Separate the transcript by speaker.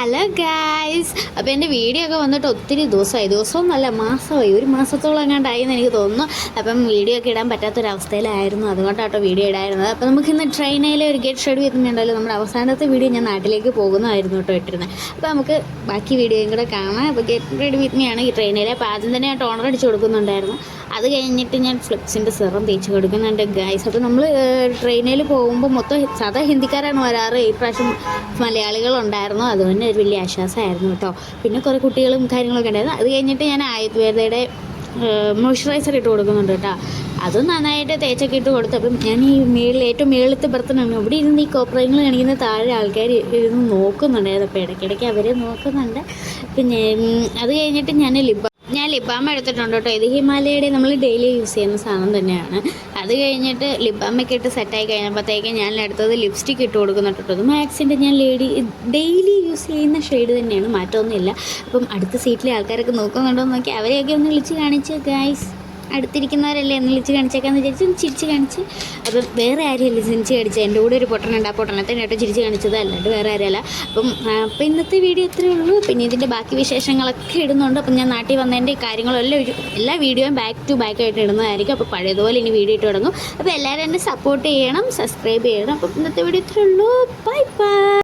Speaker 1: Hello guys. അപ്പോൾ എൻ്റെ video ഒക്കെ വന്നിട്ട് ഒത്തിരി ദിവസമൊന്നുമല്ല മാസമായി, ഒരു മാസത്തോളം എങ്ങാണ്ടായി എന്ന് എനിക്ക് തോന്നുന്നു. അപ്പം വീഡിയോ ഒക്കെ ഇടാൻ പറ്റാത്തൊരവസ്ഥയിലായിരുന്നു, അതുകൊണ്ടാട്ടോ വീഡിയോ ഇടായിരുന്നത്. അപ്പോൾ നമുക്കിന്ന് ട്രെയിനിലെ ഒരു ഗെറ്റ് ഷെഡ്യൂൾ എത്തുന്നുണ്ടല്ലോ, നമ്മുടെ അവസാനത്തെ വീഡിയോ ഞാൻ നാട്ടിലേക്ക് പോകുന്നതായിരുന്നു കേട്ടോ ഇട്ടിരുന്നത്. അപ്പോൾ നമുക്ക് ബാക്കി വീഡിയോയും കൂടെ കാണാം. അപ്പോൾ ഗെറ്റ് റെഡി വിത്ത് മീ ആണ് ഈ ട്രെയിനിലെ. അപ്പോൾ ആദ്യം തന്നെ ഞാൻ ടോണർ അടിച്ച് കൊടുക്കുന്നുണ്ടായിരുന്നു. അത് കഴിഞ്ഞിട്ട് ഞാൻ ഫ്ലിപ്സിൻ്റെ സിറം തേച്ച് കൊടുക്കുന്നുണ്ട് ഗായ്സ്. അപ്പോൾ നമ്മൾ ട്രെയിനിൽ പോകുമ്പോൾ മൊത്തം സാധാ ഹിന്ദിക്കാരാണ് വരാറ്, ഈ പ്രാവശ്യം മലയാളികളുണ്ടായിരുന്നു, അതുകൊണ്ട് ഒരു വലിയ ആശ്വാസമായിരുന്നു കേട്ടോ. പിന്നെ കുറേ കുട്ടികളും കാര്യങ്ങളൊക്കെ ഉണ്ടായിരുന്നു. അത് കഴിഞ്ഞിട്ട് ഞാൻ ആയുർവേദയുടെ മോയ്സ്ചറൈസർ ഇട്ട് കൊടുക്കുന്നുണ്ട് കേട്ടോ. അതും നന്നായിട്ട് തേച്ചൊക്കെ ഇട്ട് കൊടുത്തു. അപ്പം ഞാൻ ഈ ഏറ്റവും മേളിലത്തെ ബർത്തനാണ്, ഇവിടെ ഇരുന്ന് ഈ കോപ്രങ്ങൾ കാണിക്കുന്ന താഴെ ആൾക്കാർ ഇരുന്ന് നോക്കുന്നുണ്ടായിരുന്നു. അപ്പോൾ ഇടയ്ക്കിടയ്ക്ക് അവരെ നോക്കുന്നുണ്ട്. പിന്നെ അത് കഴിഞ്ഞിട്ട് ഞാൻ ലിപ് ബാം എടുത്തിട്ടുണ്ട് കേട്ടോ. ഇത് ഹിമാലയയുടെ നമ്മൾ ഡെയിലി യൂസ് ചെയ്യുന്ന സാധനം തന്നെയാണ്. അത് കഴിഞ്ഞിട്ട് ലിപ് ബാമൊക്കെ ഇട്ട് സെറ്റായി കഴിഞ്ഞപ്പോഴത്തേക്ക് ഞാൻ അടുത്തത് ലിപ്സ്റ്റിക് ഇട്ട് കൊടുക്കുന്നുണ്ട് കേട്ടോ. അത് മാക്സിൻ്റെ ഞാൻ ഡെയിലി യൂസ് ചെയ്യുന്ന ഷെയ്ഡ് തന്നെയാണ്, മാറ്റമൊന്നുമില്ല. അപ്പം അടുത്ത സീറ്റിലെ ആൾക്കാരൊക്കെ നോക്കുന്നുണ്ടോ എന്ന് നോക്കി അവരെയൊക്കെ ഒന്ന് വിളിച്ച് കാണിച്ച് ഗായ്സ്, അടുത്തിരിക്കുന്നവരല്ലേ എന്ന് വിളിച്ച് കാണിച്ചേക്കാന്ന് വിചാരിച്ച് ചിരിച്ച് കാണിച്ച്. അപ്പം വേറെ ആരെയല്ല ചിരിച്ച് കാണിച്ചത്, എൻ്റെ കൂടെ ഒരു പൊട്ടനുണ്ട്, ആ പൊട്ടനത്തെ കേട്ടോ ചിരിച്ച് കാണിച്ചത്, അല്ലാണ്ട് വേറെ ആരെയല്ല. അപ്പം ഇന്നത്തെ വീഡിയോ ഇത്രയേ ഉള്ളൂ. പിന്നെ ഇതിൻ്റെ ബാക്കി വിശേഷങ്ങളൊക്കെ ഇടുന്നുണ്ട്. അപ്പം ഞാൻ നാട്ടിൽ വന്നതിൻ്റെ കാര്യങ്ങളെല്ലാം എല്ലാ വീഡിയോയും ബാക്ക് ടു ബാക്ക് ആയിട്ട് ഇടുന്നതായിരിക്കും. അപ്പോൾ പഴയതുപോലെ ഇനി വീഡിയോ ഇട്ട് തുടങ്ങും. അപ്പോൾ എല്ലാവരും എന്നെ സപ്പോർട്ട് ചെയ്യണം, സബ്സ്ക്രൈബ് ചെയ്യണം. അപ്പം ഇന്നത്തെ വീഡിയോ ഇത്രയേ ഉള്ളൂ. Bye bye.